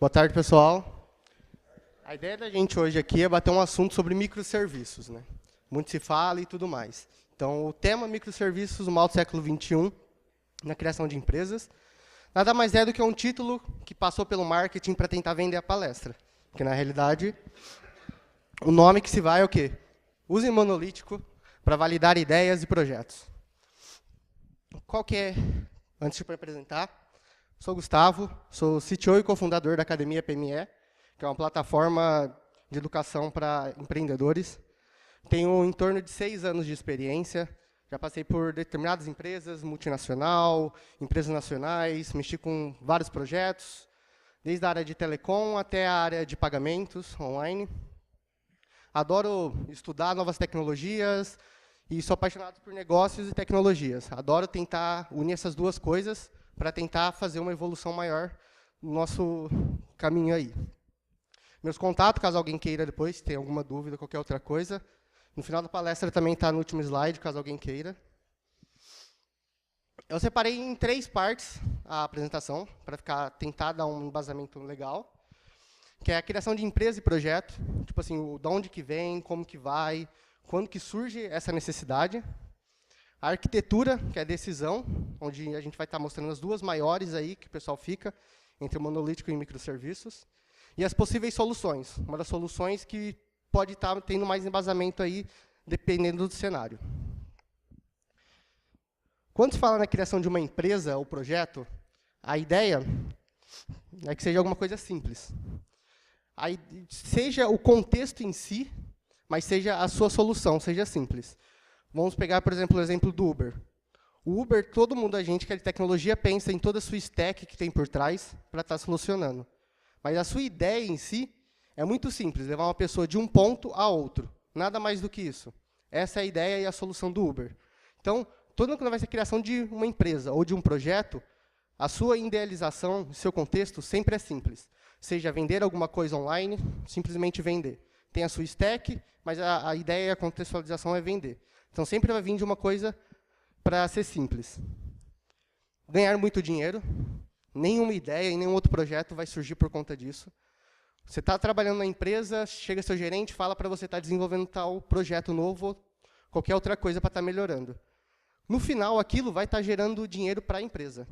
Boa tarde, pessoal. A ideia da gente hoje aqui é bater um assunto sobre microserviços, né? Muito se fala e tudo mais. Então, o tema microserviços, o mal do século XXI, na criação de empresas, nada mais é do que um título que passou pelo marketing para tentar vender a palestra. Porque, na realidade, o nome que se vai é o quê? Use monolítico para validar ideias e projetos. Qual que é, antes de me apresentar, sou Gustavo, sou CTO e cofundador da Academia PME, que é uma plataforma de educação para empreendedores. Tenho em torno de 6 anos de experiência, já passei por determinadas empresas, multinacional, empresas nacionais, mexi com vários projetos, desde a área de telecom até a área de pagamentos online. Adoro estudar novas tecnologias e sou apaixonado por negócios e tecnologias. Adoro tentar unir essas duas coisas para tentar fazer uma evolução maior no nosso caminho aí. Meus contatos, caso alguém queira depois, se tem alguma dúvida, qualquer outra coisa. No final da palestra também está no último slide, caso alguém queira. Eu separei em 3 partes a apresentação, para tentar dar um embasamento legal, que é a criação de empresa e projeto, tipo assim, de onde que vem, como que vai, quando que surge essa necessidade. A arquitetura, que é a decisão, onde a gente vai estar mostrando as duas maiores aí, que o pessoal fica, entre o monolítico e microserviços. E as possíveis soluções. Uma das soluções que pode estar tendo mais embasamento aí, dependendo do cenário. Quando se fala na criação de uma empresa ou projeto, a ideia é que seja alguma coisa simples. Aí, seja o contexto em si, mas seja a sua solução, seja simples. Vamos pegar, por exemplo, o exemplo do Uber. O Uber, todo mundo, a gente que é de tecnologia, pensa em toda a sua stack que tem por trás para estar solucionando. Mas a sua ideia em si é muito simples, levar uma pessoa de um ponto a outro. Nada mais do que isso. Essa é a ideia e a solução do Uber. Então, toda quando vai ser a criação de uma empresa ou de um projeto, a sua idealização, o seu contexto, sempre é simples. Seja vender alguma coisa online, simplesmente vender. Tem a sua stack, mas a ideia e a contextualização é vender. Então, sempre vai vir de uma coisa para ser simples. Ganhar muito dinheiro. Nenhuma ideia e nenhum outro projeto vai surgir por conta disso. Você está trabalhando na empresa, chega seu gerente, fala para você estar desenvolvendo tal projeto novo, ou qualquer outra coisa para estar melhorando. No final, aquilo vai estar gerando dinheiro para a empresa.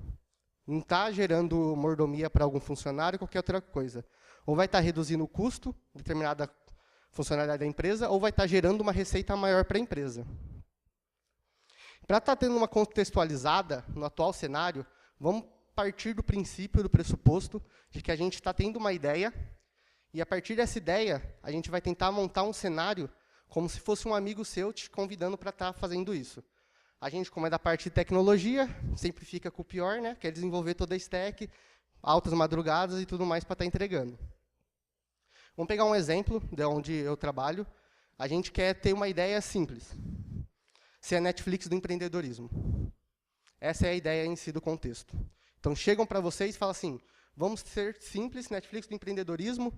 Não está gerando mordomia para algum funcionário, qualquer outra coisa. Ou vai estar reduzindo o custo, determinada funcionalidade da empresa, ou vai estar gerando uma receita maior para a empresa. Para estar tendo uma contextualizada no atual cenário, vamos partir do princípio, do pressuposto, de que a gente está tendo uma ideia, e a partir dessa ideia, a gente vai tentar montar um cenário como se fosse um amigo seu te convidando para estar fazendo isso. A gente, como é da parte de tecnologia, sempre fica com o pior, né? Quer desenvolver toda a stack, altas madrugadas e tudo mais para estar entregando. Vamos pegar um exemplo de onde eu trabalho. A gente quer ter uma ideia simples. Ser a Netflix do empreendedorismo. Essa é a ideia em si do contexto. Então, chegam para vocês e falam assim, vamos ser simples, Netflix do empreendedorismo,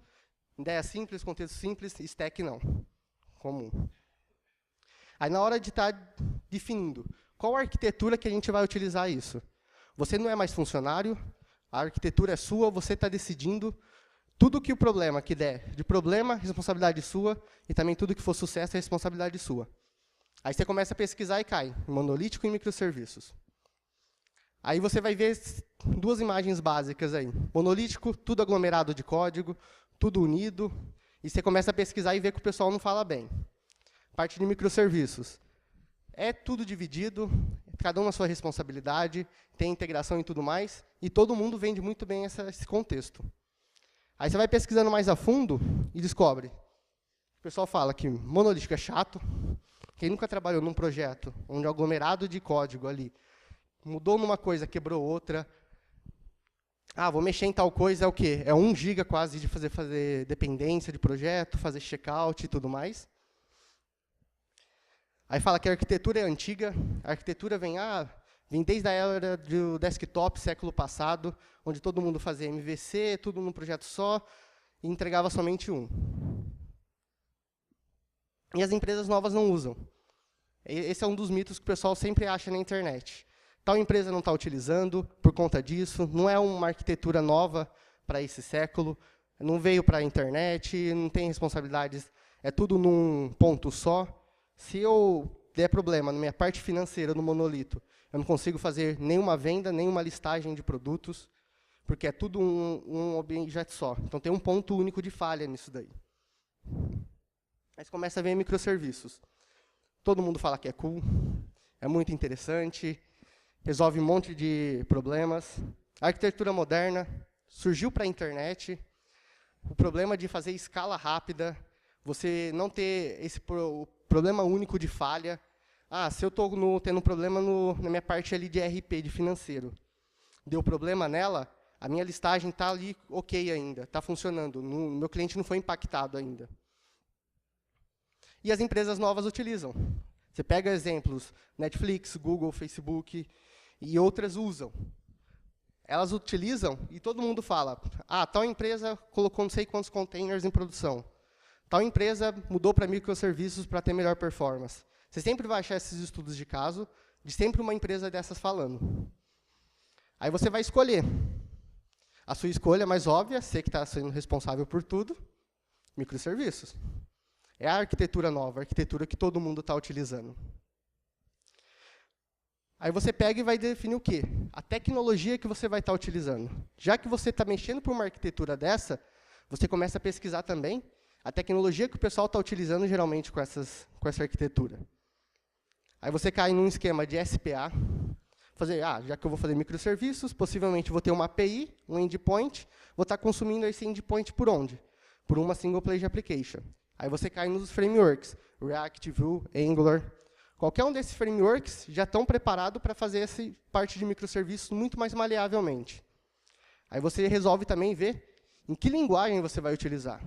ideia simples, contexto simples, stack não. Comum. Aí, na hora de estar definindo qual a arquitetura que a gente vai utilizar isso. Você não é mais funcionário, a arquitetura é sua, você está decidindo tudo que o problema que der de problema, responsabilidade sua, e também tudo que for sucesso é responsabilidade sua. Aí você começa a pesquisar e cai em monolítico e microserviços. Aí você vai ver 2 imagens básicas aí. Monolítico, tudo aglomerado de código, tudo unido, e você começa a pesquisar e ver que o pessoal não fala bem. Parte de microserviços. É tudo dividido, cada um na sua responsabilidade, tem integração e tudo mais, e todo mundo vende muito bem esse contexto. Aí você vai pesquisando mais a fundo e descobre. O pessoal fala que monolítico é chato. Quem nunca trabalhou num projeto onde o aglomerado de código ali mudou numa coisa, quebrou outra. Ah, vou mexer em tal coisa, é o quê? É 1 giga quase de fazer dependência de projeto, fazer checkout e tudo mais. Aí fala que a arquitetura é antiga. A arquitetura vem desde a era do desktop, século passado, onde todo mundo fazia MVC, tudo num projeto só, e entregava somente um. E as empresas novas não usam. Esse é um dos mitos que o pessoal sempre acha na internet. Tal empresa não está utilizando por conta disso, não é uma arquitetura nova para esse século, não veio para a internet, não tem responsabilidades, é tudo num ponto só. Se eu der problema na minha parte financeira, no monolito, eu não consigo fazer nenhuma venda, nenhuma listagem de produtos, porque é tudo um objeto só. Então, tem um ponto único de falha nisso daí. Mas começa a vir microserviços. Todo mundo fala que é cool, é muito interessante, resolve um monte de problemas. A arquitetura moderna surgiu para a internet. O problema de fazer escala rápida, você não ter esse problema único de falha. Se eu estou tendo um problema na minha parte ali de RP, de financeiro, deu problema nela, a minha listagem está ali ok ainda, está funcionando, meu cliente não foi impactado ainda. E as empresas novas utilizam. Você pega exemplos, Netflix, Google, Facebook, e outras usam. Elas utilizam e todo mundo fala, tal empresa colocou não sei quantos containers em produção. Tal empresa mudou para microserviços para ter melhor performance. Você sempre vai achar esses estudos de caso, de sempre uma empresa dessas falando. Aí você vai escolher. A sua escolha mais óbvia, você que está sendo responsável por tudo, microserviços. É a arquitetura nova, a arquitetura que todo mundo está utilizando. Aí você pega e vai definir o quê? A tecnologia que você vai estar utilizando. Já que você está mexendo por uma arquitetura dessa, você começa a pesquisar também a tecnologia que o pessoal está utilizando geralmente com essa arquitetura. Aí você cai num esquema de SPA, já que eu vou fazer microserviços, possivelmente vou ter uma API, um endpoint, vou estar consumindo esse endpoint por onde? Por uma single page application. Aí você cai nos frameworks, React, Vue, Angular. Qualquer um desses frameworks já estão preparados para fazer essa parte de microserviços muito mais maleavelmente. Aí você resolve também ver em que linguagem você vai utilizar.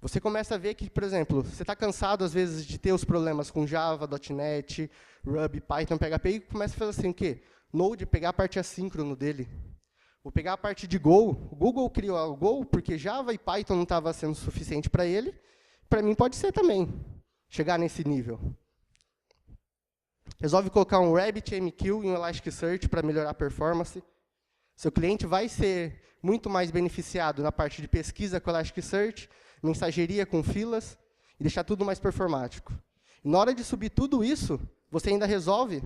Você começa a ver que, por exemplo, você está cansado, às vezes, de ter os problemas com Java, .NET, Ruby, Python, PHP, e começa a fazer assim, o quê? Node, pegar a parte assíncrono dele. Vou pegar a parte de Go. O Google criou o Go porque Java e Python não estava sendo suficiente para ele. Para mim, pode ser também, chegar nesse nível. Resolve colocar um RabbitMQ e um Elasticsearch para melhorar a performance. Seu cliente vai ser muito mais beneficiado na parte de pesquisa com Elasticsearch, mensageria com filas, e deixar tudo mais performático. E na hora de subir tudo isso, você ainda resolve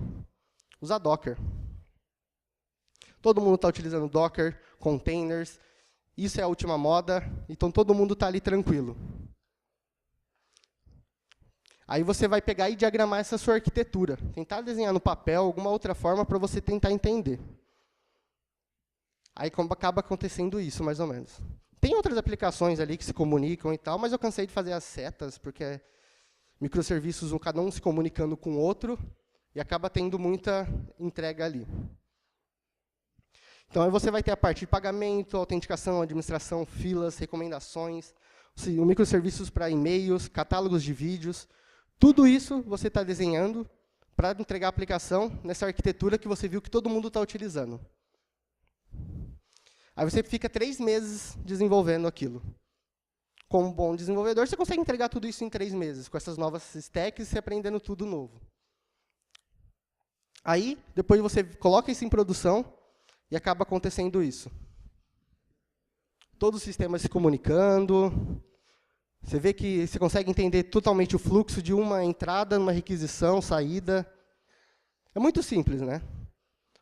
usar Docker. Todo mundo está utilizando Docker, containers, isso é a última moda, então todo mundo está ali tranquilo. Aí você vai pegar e diagramar essa sua arquitetura. Tentar desenhar no papel alguma outra forma para você tentar entender. Aí acaba acontecendo isso, mais ou menos. Tem outras aplicações ali que se comunicam e tal, mas eu cansei de fazer as setas, porque microserviços, cada um se comunicando com o outro, e acaba tendo muita entrega ali. Então, aí você vai ter a parte de pagamento, autenticação, administração, filas, recomendações, microserviços para e-mails, catálogos de vídeos. Tudo isso você está desenhando para entregar a aplicação nessa arquitetura que você viu que todo mundo está utilizando. Aí você fica 3 meses desenvolvendo aquilo. Como um bom desenvolvedor, você consegue entregar tudo isso em 3 meses, com essas novas stacks e aprendendo tudo novo. Aí, depois você coloca isso em produção e acaba acontecendo isso. Todos os sistemas se comunicando. Você vê que você consegue entender totalmente o fluxo de uma entrada, uma requisição, saída. É muito simples, né?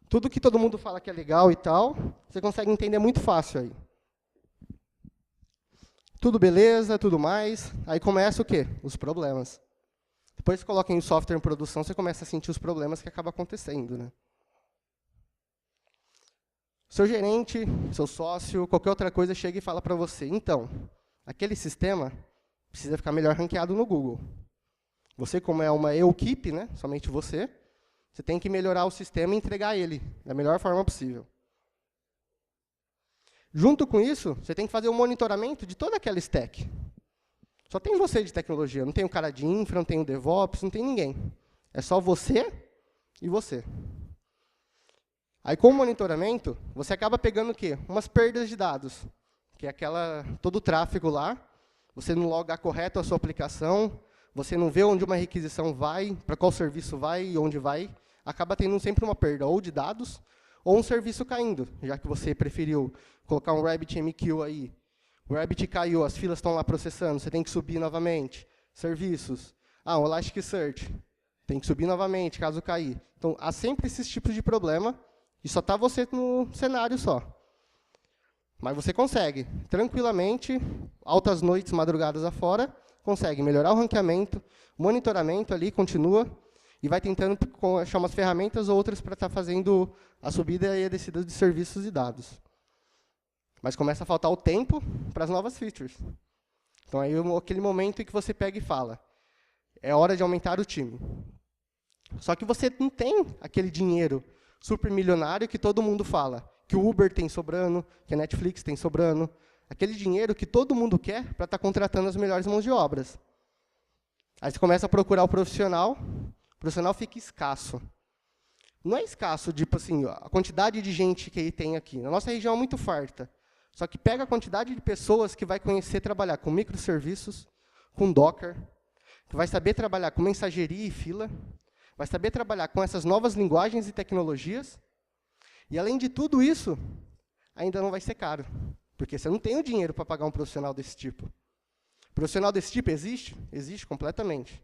Tudo que todo mundo fala que é legal e tal, você consegue entender muito fácil aí. Tudo beleza, tudo mais. Aí começa o quê? Os problemas. Depois que coloca o software em produção, você começa a sentir os problemas que acabam acontecendo, né? Seu gerente, seu sócio, qualquer outra coisa chega e fala para você, então, aquele sistema precisa ficar melhor ranqueado no Google. Você, como é uma equipe, né, somente você tem que melhorar o sistema e entregar ele da melhor forma possível. Junto com isso, você tem que fazer o monitoramento de toda aquela stack. Só tem você de tecnologia, não tem o cara de infra, não tem o DevOps, não tem ninguém. É só você e você. Aí, com o monitoramento, você acaba pegando o quê? Umas perdas de dados, que é todo o tráfego lá, você não loga correto a sua aplicação, você não vê onde uma requisição vai, para qual serviço vai e onde vai, acaba tendo sempre uma perda ou de dados, ou um serviço caindo, já que você preferiu colocar um RabbitMQ aí. O Rabbit caiu, as filas estão lá processando, você tem que subir novamente. Serviços. Um Elasticsearch. Tem que subir novamente, caso cair. Então, há sempre esses tipos de problema, e só está você no cenário só. Mas você consegue, tranquilamente, altas noites, madrugadas afora, consegue melhorar o ranqueamento, monitoramento ali, continua, e vai tentando achar umas ferramentas ou outras para estar fazendo a subida e a descida de serviços e dados. Mas começa a faltar o tempo para as novas features. Então, aí aquele momento em que você pega e fala, é hora de aumentar o time. Só que você não tem aquele dinheiro super milionário que todo mundo fala, que o Uber tem sobrando, que a Netflix tem sobrando, aquele dinheiro que todo mundo quer para estar contratando as melhores mãos de obras. Aí você começa a procurar o profissional fica escasso. Não é escasso, tipo assim, a quantidade de gente que ele tem aqui. Na nossa região é muito farta. Só que pega a quantidade de pessoas que vai conhecer trabalhar com microserviços, com Docker, que vai saber trabalhar com mensageria e fila, vai saber trabalhar com essas novas linguagens e tecnologias, e, além de tudo isso, ainda não vai ser caro, porque você não tem o dinheiro para pagar um profissional desse tipo. Profissional desse tipo existe? Existe completamente.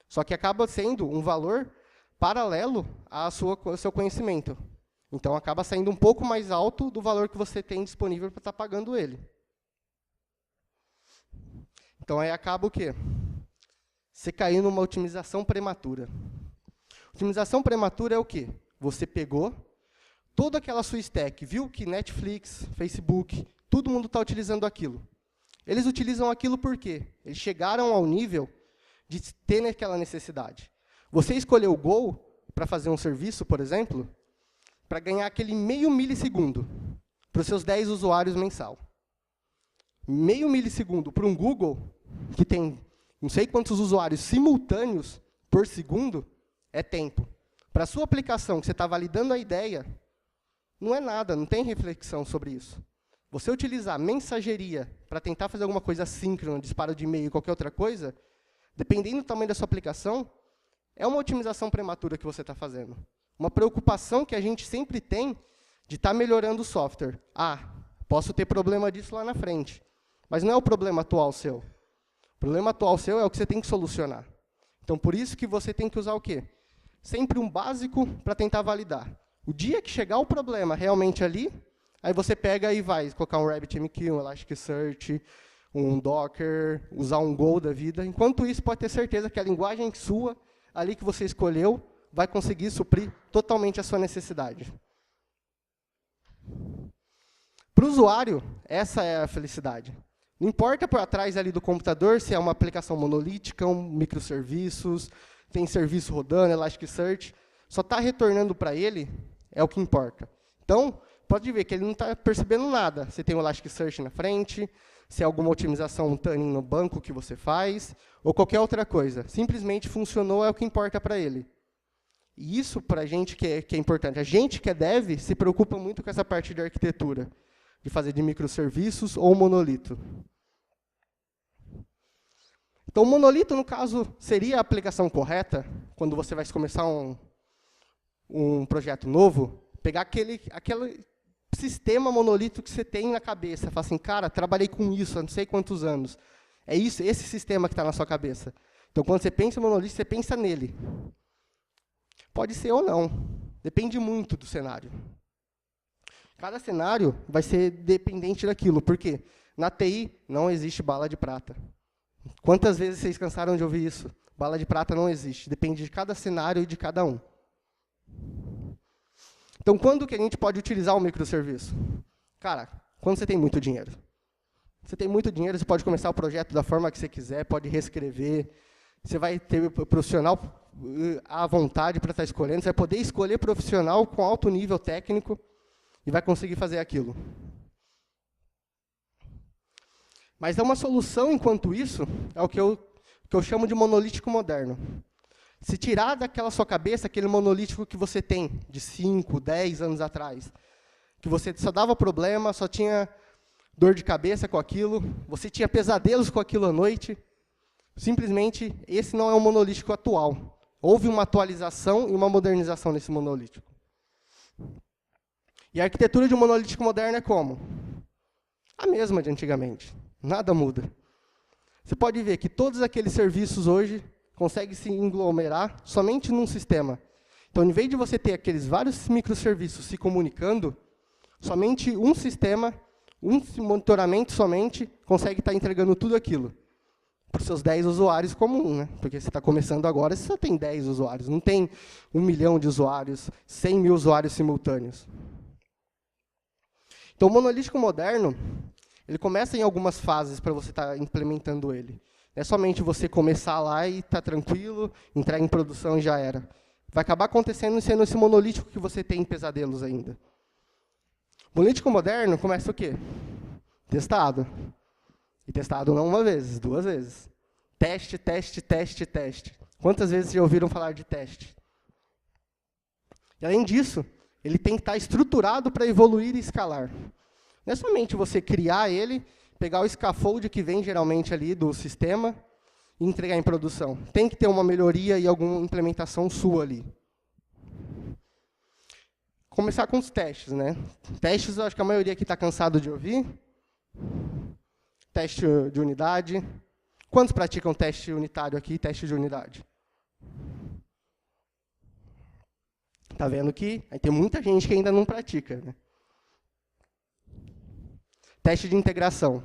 Só que acaba sendo um valor paralelo ao seu conhecimento. Então, acaba saindo um pouco mais alto do valor que você tem disponível para estar pagando ele. Então, aí acaba o quê? Você cair numa otimização prematura. Otimização prematura é o quê? Você pegou toda aquela sua stack, viu que Netflix, Facebook, todo mundo está utilizando aquilo. Eles utilizam aquilo por quê? Eles chegaram ao nível de ter aquela necessidade. Você escolheu o Go para fazer um serviço, por exemplo, para ganhar aquele meio milissegundo para os seus 10 usuários mensal. Meio milissegundo para um Google, que tem não sei quantos usuários simultâneos por segundo, é tempo. Para a sua aplicação, que você está validando a ideia, não é nada, não tem reflexão sobre isso. Você utilizar mensageria para tentar fazer alguma coisa síncrona, disparo de e-mail, qualquer outra coisa, dependendo do tamanho da sua aplicação, é uma otimização prematura que você está fazendo. Uma preocupação que a gente sempre tem de estar melhorando o software. Posso ter problema disso lá na frente. Mas não é o problema atual seu. O problema atual seu é o que você tem que solucionar. Então, por isso que você tem que usar o quê? Sempre um básico para tentar validar. O dia que chegar o problema realmente ali, aí você pega e vai colocar um RabbitMQ, um Elasticsearch, um Docker, usar um Go da vida. Enquanto isso, pode ter certeza que a linguagem sua, ali que você escolheu, vai conseguir suprir totalmente a sua necessidade. Para o usuário, essa é a felicidade. Não importa por trás ali do computador se é uma aplicação monolítica, microserviços, tem serviço rodando, Elasticsearch, só está retornando para ele, é o que importa. Então, pode ver que ele não está percebendo nada. Você tem o Elasticsearch na frente, se é alguma otimização, um tuning no banco que você faz, ou qualquer outra coisa. Simplesmente funcionou, é o que importa para ele. E isso, para a gente, que é importante. A gente que é dev se preocupa muito com essa parte de arquitetura, de fazer de microserviços ou monolito. Então, o monolito, no caso, seria a aplicação correta, quando você vai começar um projeto novo, pegar aquele sistema monolito que você tem na cabeça, falar assim, cara, trabalhei com isso há não sei quantos anos. É isso, esse sistema que está na sua cabeça. Então, quando você pensa em monolito, você pensa nele. Pode ser ou não. Depende muito do cenário. Cada cenário vai ser dependente daquilo. Por quê? Na TI não existe bala de prata. Quantas vezes vocês cansaram de ouvir isso? Bala de prata não existe. Depende de cada cenário e de cada um. Então, quando que a gente pode utilizar o microserviço? Cara, quando você tem muito dinheiro. Você tem muito dinheiro, você pode começar o projeto da forma que você quiser, pode reescrever. Você vai ter profissional à vontade para estar escolhendo. Você vai poder escolher profissional com alto nível técnico e vai conseguir fazer aquilo. Mas é uma solução, enquanto isso, é o que eu chamo de monolítico moderno. Se tirar daquela sua cabeça aquele monolítico que você tem, de 5, 10 anos atrás, que você só dava problema, só tinha dor de cabeça com aquilo, você tinha pesadelos com aquilo à noite, simplesmente, esse não é o monolítico atual. Houve uma atualização e uma modernização nesse monolítico. E a arquitetura de um monolítico moderno é como? A mesma de antigamente. Nada muda. Você pode ver que todos aqueles serviços hoje conseguem se englomerar somente num sistema. Então, em vez de você ter aqueles vários microserviços se comunicando, somente um sistema, um monitoramento somente, consegue estar entregando tudo aquilo para os seus 10 usuários comum, né? Porque você está começando agora, você só tem 10 usuários, não tem 1 milhão de usuários, 100 mil usuários simultâneos. Então, o monolítico moderno, ele começa em algumas fases para você estar implementando ele. Não é somente você começar lá e estar tranquilo, entrar em produção e já era. Vai acabar acontecendo sendo esse monolítico que você tem em pesadelos ainda. O monolítico moderno começa o quê? Testado. E testado não uma vez, 2 vezes. Teste, teste, teste, teste. Quantas vezes já ouviram falar de teste? E, além disso, ele tem que estar estruturado para evoluir e escalar. Não é somente você criar ele, pegar o scaffold que vem geralmente ali do sistema e entregar em produção. Tem que ter uma melhoria e alguma implementação sua ali. Começar com os testes, né? Testes, eu acho que a maioria aqui está cansado de ouvir. Teste de unidade. Quantos praticam teste unitário aqui, teste de unidade? Está vendo que tem muita gente que ainda não pratica, né? Teste de integração.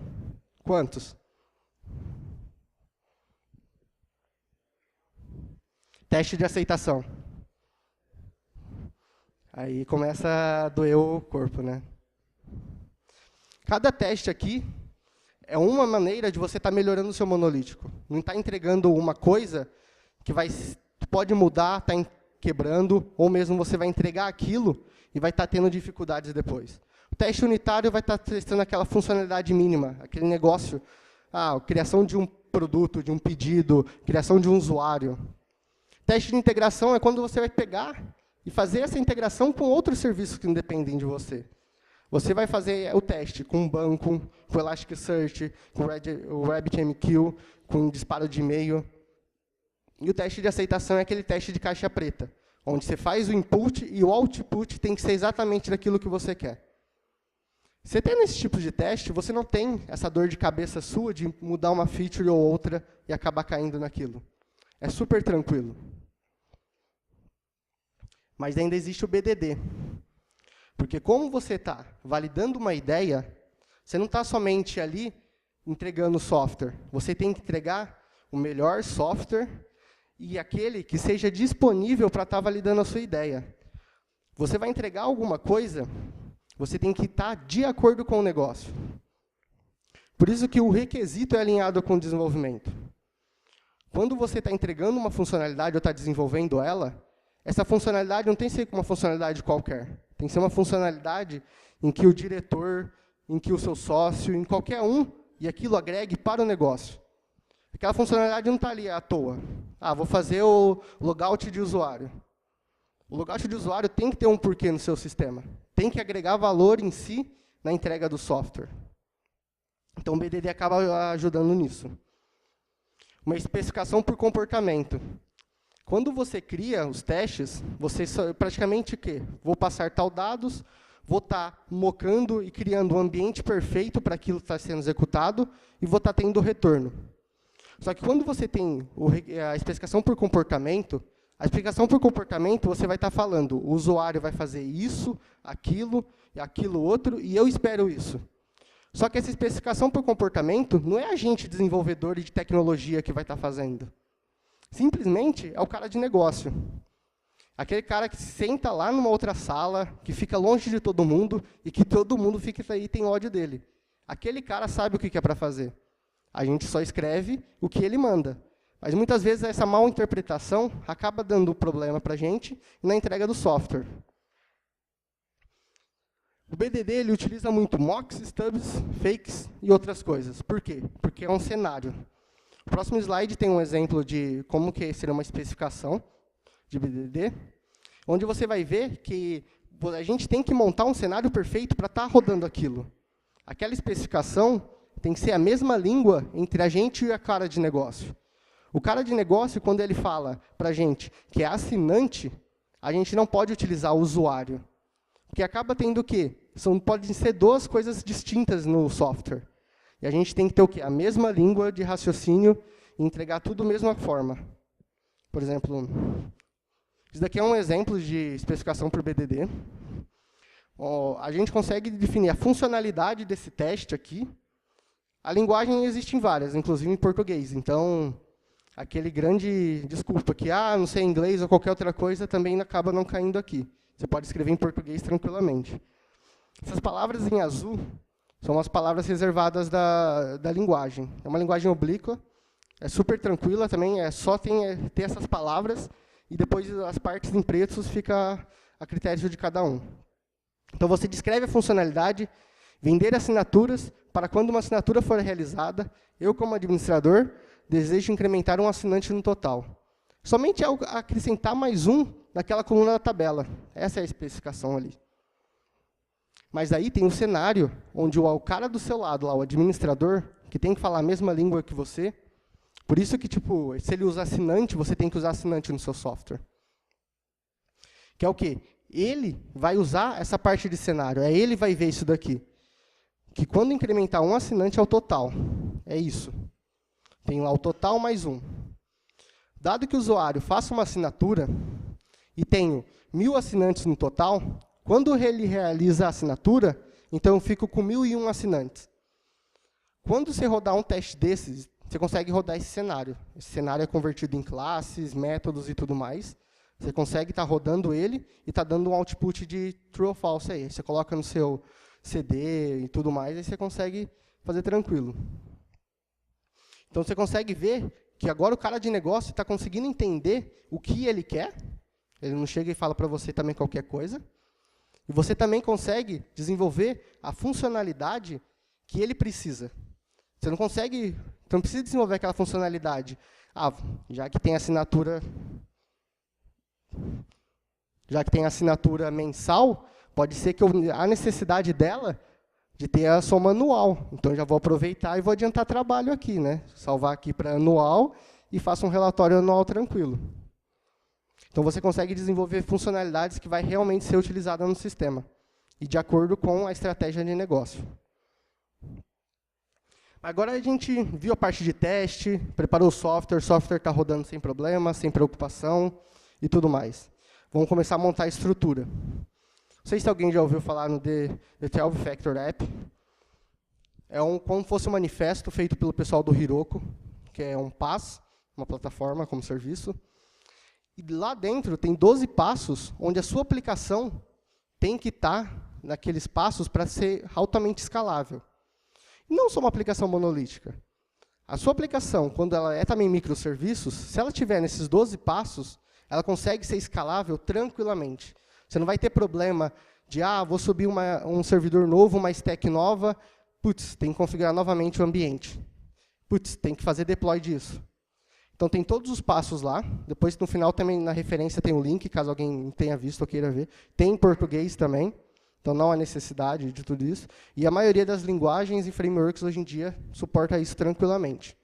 Quantos? Teste de aceitação. Aí começa a doer o corpo, né? Cada teste aqui é uma maneira de você estar melhorando o seu monolítico. Não está entregando uma coisa que pode mudar, está quebrando, ou mesmo você vai entregar aquilo e vai estar tendo dificuldades depois. O teste unitário vai estar testando aquela funcionalidade mínima, aquele negócio, a criação de um produto, de um pedido, criação de um usuário. Teste de integração é quando você vai pegar e fazer essa integração com outros serviços que não dependem de você. Você vai fazer o teste com um banco, com o Elasticsearch, com o RabbitMQ, com o disparo de e-mail. E o teste de aceitação é aquele teste de caixa preta, onde você faz o input e o output tem que ser exatamente daquilo que você quer. Você tendo esse tipo de teste, você não tem essa dor de cabeça sua de mudar uma feature ou outra e acabar caindo naquilo. É super tranquilo. Mas ainda existe o BDD. Porque como você está validando uma ideia, você não está somente ali entregando software. Você tem que entregar o melhor software e aquele que seja disponível para estar validando a sua ideia. Você vai entregar alguma coisa, você tem que estar de acordo com o negócio. Por isso que o requisito é alinhado com o desenvolvimento. Quando você está entregando uma funcionalidade ou está desenvolvendo ela, essa funcionalidade não tem que ser uma funcionalidade qualquer. Tem que ser uma funcionalidade em que o diretor, em que o seu sócio, em qualquer um, e aquilo agregue para o negócio. Aquela funcionalidade não está ali à toa. Vou fazer o logout de usuário. O logout de usuário tem que ter um porquê no seu sistema. Tem que agregar valor em si na entrega do software. Então, o BDD acaba ajudando nisso. Uma especificação por comportamento. Quando você cria os testes, você praticamente o quê? Vou passar tal dados, vou estar mocando e criando um ambiente perfeito para aquilo que está sendo executado e vou estar tendo retorno. Só que quando você tem a especificação por comportamento, você vai estar falando, o usuário vai fazer isso, aquilo e aquilo outro, e eu espero isso. Só que essa especificação por comportamento não é a gente desenvolvedor e de tecnologia que vai estar fazendo. Simplesmente é o cara de negócio. Aquele cara que senta lá numa outra sala, que fica longe de todo mundo, e que todo mundo fica aí e tem ódio dele. Aquele cara sabe o que é para fazer. A gente só escreve o que ele manda. Mas muitas vezes essa mal interpretação acaba dando problema para a gente na entrega do software. O BDD ele utiliza muito mocks, stubs, fakes e outras coisas. Por quê? Porque é um cenário. O próximo slide tem um exemplo de como que seria uma especificação de BDD, onde você vai ver que a gente tem que montar um cenário perfeito para estar rodando aquilo. Aquela especificação tem que ser a mesma língua entre a gente e a cara de negócio. O cara de negócio, quando ele fala para a gente que é assinante, a gente não pode utilizar o usuário. que acaba tendo o quê? Podem ser duas coisas distintas no software. E a gente tem que ter o quê? A mesma língua de raciocínio e entregar tudo da mesma forma. Por exemplo, isso daqui é um exemplo de especificação por BDD. A gente consegue definir a funcionalidade desse teste aqui. A linguagem existe em várias, inclusive em português. Então, aquele grande desculpa que, não sei inglês ou qualquer outra coisa, também acaba não caindo aqui. Você pode escrever em português tranquilamente. Essas palavras em azul são as palavras reservadas da linguagem. É uma linguagem oblíqua, é super tranquila também, só ter essas palavras, e depois as partes em pretos fica a critério de cada um. Então, você descreve a funcionalidade, vender assinaturas, para quando uma assinatura for realizada, eu, como administrador, desejo incrementar um assinante no total. Somente ao acrescentar mais um naquela coluna da tabela. Essa é a especificação ali. Mas aí tem um cenário onde o cara do seu lado, lá, o administrador, que tem que falar a mesma língua que você, por isso que, tipo, se ele usa assinante, você tem que usar assinante no seu software. Que é o quê? Ele vai usar essa parte de cenário, ele vai ver isso daqui. Que quando incrementar um assinante é o total. É isso. Tem lá o total mais um. Dado que o usuário faça uma assinatura e tenho 1000 assinantes no total, quando ele realiza a assinatura, então eu fico com 1001 assinantes. Quando você rodar um teste desses, você consegue rodar esse cenário. Esse cenário é convertido em classes, métodos e tudo mais. Você consegue estar rodando ele e está dando um output de true ou false aí. Você coloca no seu CD e tudo mais, aí você consegue fazer tranquilo. Então, você consegue ver que agora o cara de negócio está conseguindo entender o que ele quer. Ele não chega e fala para você também qualquer coisa. E você também consegue desenvolver a funcionalidade que ele precisa. Você não consegue, você não precisa desenvolver aquela funcionalidade. Já que tem assinatura mensal, pode ser que a necessidade dela de ter a soma anual. Então, já vou aproveitar e vou adiantar trabalho aqui, né? Salvar aqui para anual e faço um relatório anual tranquilo. Então, você consegue desenvolver funcionalidades que vai realmente ser utilizada no sistema e de acordo com a estratégia de negócio. Agora, a gente viu a parte de teste, preparou o software está rodando sem problema, sem preocupação e tudo mais. Vamos começar a montar a estrutura. Não sei se alguém já ouviu falar no The 12 Factor App. É como se fosse um manifesto feito pelo pessoal do Heroku, que é um PaaS, uma plataforma como serviço. E lá dentro tem 12 passos, onde a sua aplicação tem que estar naqueles passos para ser altamente escalável. E não só uma aplicação monolítica. A sua aplicação, quando ela é também microserviços, se ela tiver nesses 12 passos, ela consegue ser escalável tranquilamente. Você não vai ter problema de, vou subir um servidor novo, uma stack nova, tem que configurar novamente o ambiente. Tem que fazer deploy disso. Então, tem todos os passos lá. Depois, no final, também na referência tem um link, caso alguém tenha visto ou queira ver. Tem em português também. Então, não há necessidade de tudo isso. E a maioria das linguagens e frameworks, hoje em dia, suporta isso tranquilamente.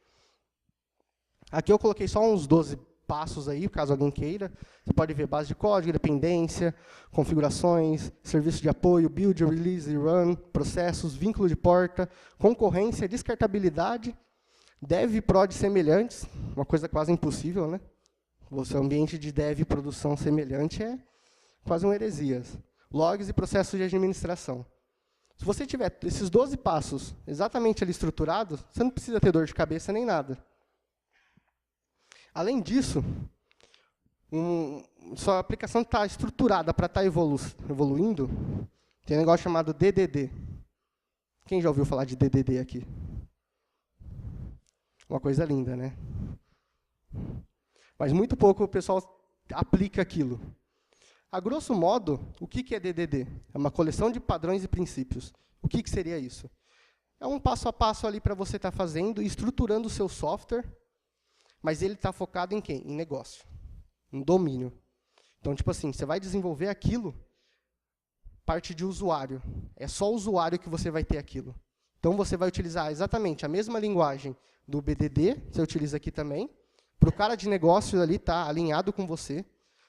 Aqui eu coloquei só uns 12 passos aí, caso alguém queira. Você pode ver base de código, dependência, configurações, serviço de apoio, build, release, run, processos, vínculo de porta, concorrência, descartabilidade, dev e prod semelhantes, uma coisa quase impossível, né? O seu ambiente de dev e produção semelhante é quase uma heresia. Logs e processos de administração. Se você tiver esses 12 passos exatamente ali estruturados, você não precisa ter dor de cabeça nem nada. Além disso, sua aplicação está estruturada para estar evoluindo, tem um negócio chamado DDD. Quem já ouviu falar de DDD aqui? Uma coisa linda, né? Mas muito pouco o pessoal aplica aquilo. A grosso modo, o que é DDD? É uma coleção de padrões e princípios. O que seria isso? É um passo a passo ali para você estar fazendo e estruturando o seu software, mas ele está focado em quem? Em negócio, em domínio. Então, tipo assim, você vai desenvolver aquilo, parte de usuário. É só o usuário que você vai ter aquilo. Então, você vai utilizar exatamente a mesma linguagem do BDD, você utiliza aqui também, para o cara de negócio ali estar alinhado com você.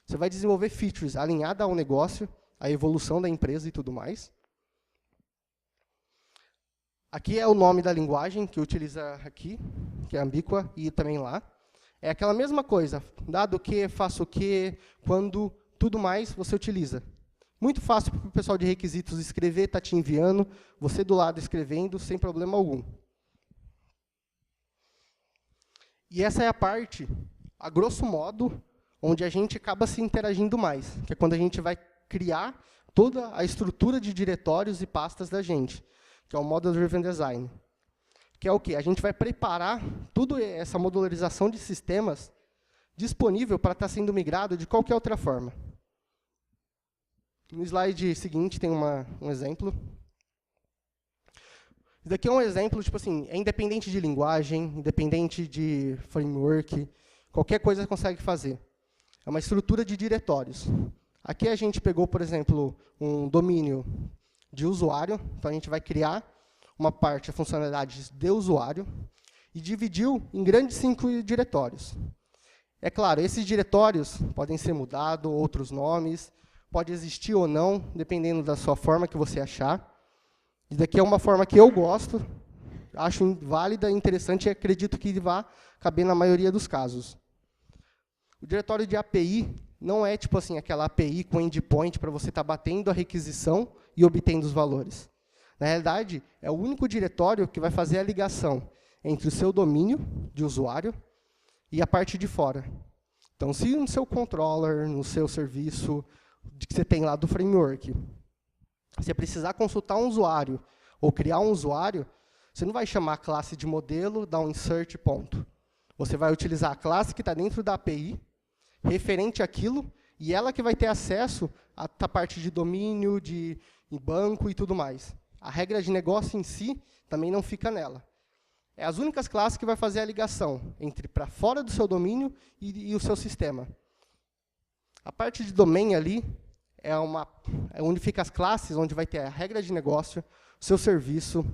Você vai desenvolver features alinhadas ao negócio, a evolução da empresa e tudo mais. Aqui é o nome da linguagem que utiliza aqui, que é ambíqua, e também lá. É aquela mesma coisa, dado o que, faço o que, quando, tudo mais você utiliza. Muito fácil para o pessoal de requisitos escrever, está te enviando, você do lado escrevendo, sem problema algum. E essa é a parte, a grosso modo, onde a gente acaba se interagindo mais, que é quando a gente vai criar toda a estrutura de diretórios e pastas da gente, que é o Model Driven Design. Que é o quê? A gente vai preparar toda essa modularização de sistemas disponível para estar sendo migrado de qualquer outra forma. No slide seguinte tem um exemplo. Isso daqui é um exemplo, tipo assim, é independente de linguagem, independente de framework, qualquer coisa consegue fazer. É uma estrutura de diretórios. Aqui a gente pegou, por exemplo, um domínio de usuário, então a gente vai criar uma parte, a funcionalidade de usuário, e dividiu em grandes 5 diretórios. É claro, esses diretórios podem ser mudados, outros nomes, pode existir ou não, dependendo da sua forma que você achar. Isso daqui é uma forma que eu gosto, acho válida, interessante e acredito que vai caber na maioria dos casos. O diretório de API não é tipo assim, aquela API com endpoint para você estar batendo a requisição e obtendo os valores. Na realidade, é o único diretório que vai fazer a ligação entre o seu domínio de usuário e a parte de fora. Então, se no seu controller, no seu serviço que você tem lá do framework, você precisar consultar um usuário ou criar um usuário, você não vai chamar a classe de modelo, dar um insert, ponto. Você vai utilizar a classe que está dentro da API, referente àquilo, e ela que vai ter acesso à parte de domínio, de banco e tudo mais. A regra de negócio em si também não fica nela. É as únicas classes que vai fazer a ligação entre para fora do seu domínio e o seu sistema. A parte de domain ali é onde fica as classes, onde vai ter a regra de negócio, o seu serviço,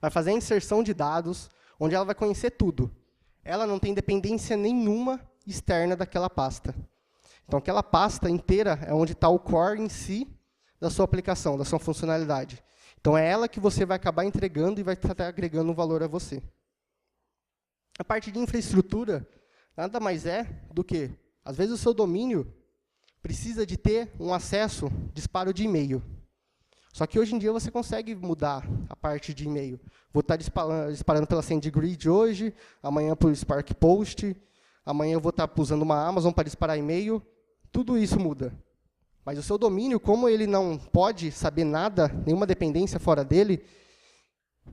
vai fazer a inserção de dados, onde ela vai conhecer tudo. Ela não tem dependência nenhuma externa daquela pasta. Então, aquela pasta inteira é onde está o core em si da sua aplicação, da sua funcionalidade. Então, é ela que você vai acabar entregando e vai estar agregando um valor a você. A parte de infraestrutura nada mais é do que, às vezes, o seu domínio precisa de ter um acesso, disparo de e-mail. Só que hoje em dia você consegue mudar a parte de e-mail. Vou estar disparando pela SendGrid hoje, amanhã por Spark Post, amanhã eu vou estar usando uma Amazon para disparar e-mail. Tudo isso muda. Mas o seu domínio, como ele não pode saber nada, nenhuma dependência fora dele,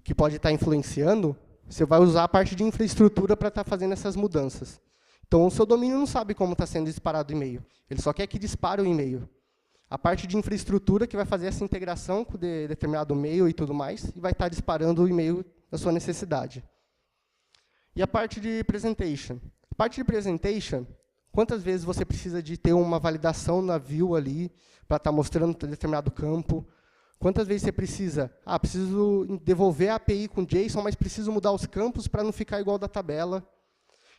que pode estar influenciando, você vai usar a parte de infraestrutura para estar fazendo essas mudanças. Então, o seu domínio não sabe como está sendo disparado o e-mail. Ele só quer que dispare o e-mail. A parte de infraestrutura que vai fazer essa integração com determinado e-mail e tudo mais, e vai estar disparando o e-mail da sua necessidade. E a parte de presentation. A parte de presentation, quantas vezes você precisa de ter uma validação na view ali, para estar mostrando determinado campo? Quantas vezes você precisa? Preciso devolver a API com JSON, mas preciso mudar os campos para não ficar igual da tabela.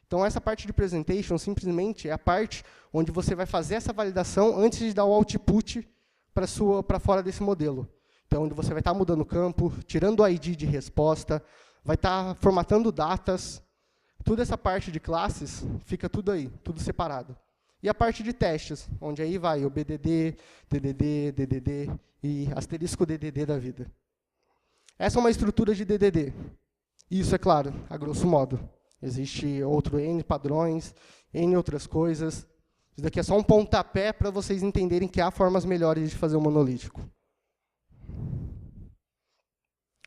Então, essa parte de presentation, simplesmente, é a parte onde você vai fazer essa validação antes de dar o output para fora desse modelo. Então, onde você vai estar mudando o campo, tirando o ID de resposta, vai estar formatando datas. Toda essa parte de classes fica tudo aí, tudo separado. E a parte de testes, onde aí vai o BDD, DDD, DDD e asterisco DDD da vida. Essa é uma estrutura de DDD. Isso, é claro, a grosso modo. Existe outro N padrões, N outras coisas. Isso daqui é só um pontapé para vocês entenderem que há formas melhores de fazer o monolítico.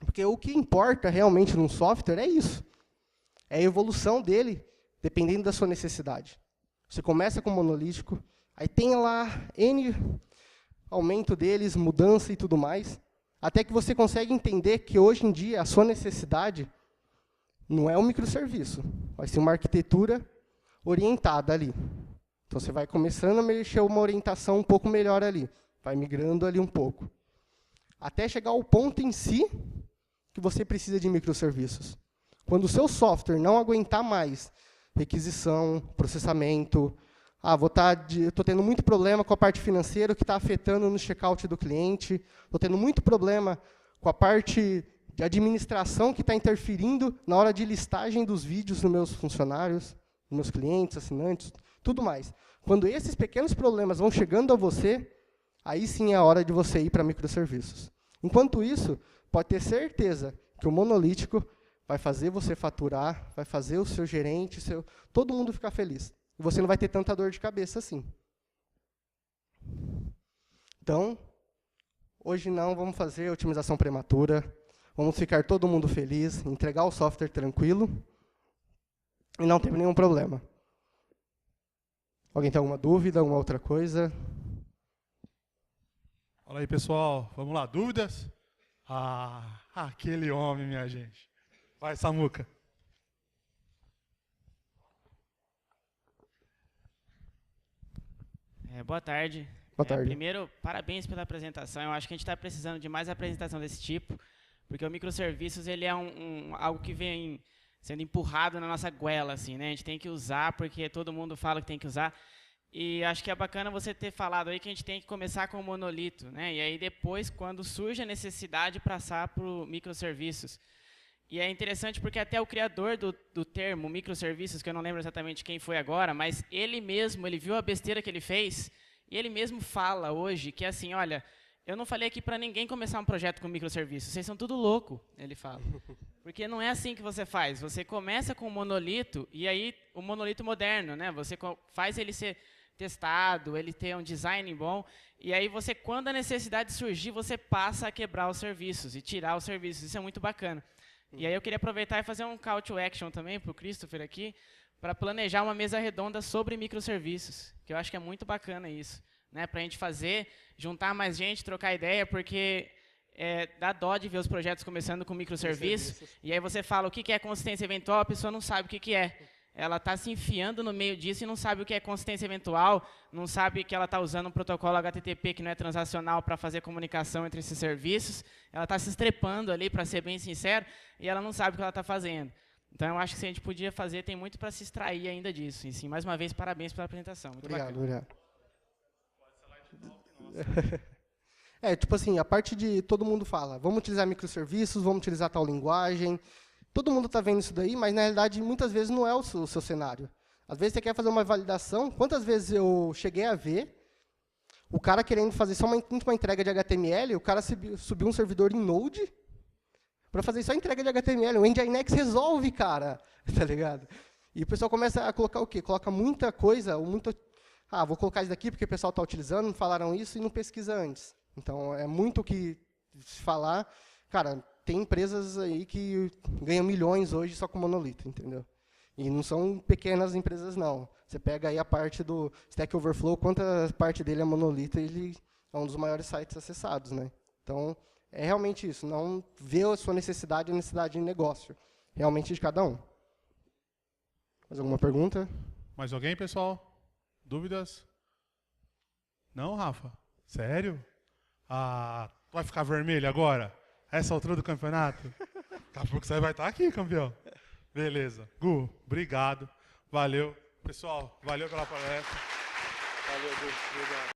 Porque o que importa realmente num software é isso. É a evolução dele, dependendo da sua necessidade. Você começa com monolítico, aí tem lá N aumento deles, mudança e tudo mais, até que você consegue entender que hoje em dia a sua necessidade não é um microserviço, vai ser uma arquitetura orientada ali. Então, você vai começando a mexer uma orientação um pouco melhor ali, vai migrando ali um pouco, até chegar ao ponto em si que você precisa de microserviços. Quando o seu software não aguentar mais requisição, processamento, Estou tendo muito problema com a parte financeira que está afetando no checkout do cliente. Estou tendo muito problema com a parte de administração que está interferindo na hora de listagem dos vídeos nos meus funcionários, nos meus clientes, assinantes, tudo mais. Quando esses pequenos problemas vão chegando a você, aí sim é a hora de você ir para microserviços. Enquanto isso, pode ter certeza que o monolítico vai fazer você faturar, vai fazer o seu gerente, todo mundo ficar feliz. E você não vai ter tanta dor de cabeça assim. Então, hoje não vamos fazer otimização prematura, vamos ficar todo mundo feliz, entregar o software tranquilo e não ter nenhum problema. Alguém tem alguma dúvida, alguma outra coisa? Fala aí, pessoal. Vamos lá, dúvidas? Aquele homem, minha gente. Vai, Samuca. Boa tarde. Boa tarde. Primeiro, parabéns pela apresentação. Eu acho que a gente está precisando de mais apresentação desse tipo, porque o microserviços ele é algo que vem sendo empurrado na nossa goela, assim, né? A gente tem que usar porque todo mundo fala que tem que usar. E acho que é bacana você ter falado aí que a gente tem que começar com o monolito, né? E aí depois, quando surge a necessidade, passar para o microserviços. E é interessante porque até o criador do termo microserviços, que eu não lembro exatamente quem foi agora, mas ele mesmo, ele viu a besteira que ele fez, e ele mesmo fala hoje que é assim, olha, eu não falei aqui para ninguém começar um projeto com microserviços, vocês são tudo louco, ele fala. Porque não é assim que você faz, você começa com o monolito, e aí o monolito moderno, né? Você faz ele ser testado, ele ter um design bom, e aí você, quando a necessidade surgir, você passa a quebrar os serviços e tirar os serviços, isso é muito bacana. E aí eu queria aproveitar e fazer um call to action também para o Christopher aqui, para planejar uma mesa redonda sobre microserviços, que eu acho que é muito bacana isso, né? Para a gente fazer, juntar mais gente, trocar ideia, porque dá dó de ver os projetos começando com microserviços, e aí você fala o que é consistência eventual, a pessoa não sabe o que é. Ela está se enfiando no meio disso e não sabe o que é consistência eventual, não sabe que ela está usando um protocolo HTTP que não é transacional para fazer comunicação entre esses serviços, ela está se estrepando ali, para ser bem sincero, e ela não sabe o que ela está fazendo. Então, eu acho que se a gente podia fazer, tem muito para se extrair ainda disso. E, sim, mais uma vez, parabéns pela apresentação. Muito obrigado, bacana. Obrigado. Tipo assim, a parte de todo mundo fala, vamos utilizar microserviços, vamos utilizar tal linguagem. Todo mundo está vendo isso daí, mas, na realidade, muitas vezes não é o seu cenário. Às vezes, você quer fazer uma validação. Quantas vezes eu cheguei a ver o cara querendo fazer só uma entrega de HTML, o cara subiu um servidor em Node para fazer só entrega de HTML. O Nginx resolve, cara. Tá ligado? E o pessoal começa a colocar o quê? Coloca muita coisa, vou colocar isso daqui porque o pessoal está utilizando, não falaram isso e não pesquisa antes. Então, é muito o que se falar. Cara, tem empresas aí que ganham milhões hoje só com monolito, entendeu? E não são pequenas empresas, não. Você pega aí a parte do Stack Overflow, quanta parte dele é monolito, ele é um dos maiores sites acessados, né? Então, é realmente isso, não ver a sua necessidade e a necessidade de negócio, realmente de cada um. Mais alguma pergunta? Mais alguém, pessoal? Dúvidas? Não, Rafa? Sério? Vai ficar vermelho agora? Essa altura do campeonato? Daqui a pouco você vai estar aqui, campeão. Beleza. Gu, obrigado. Valeu. Pessoal, valeu pela palestra. Valeu, Gu. Obrigado.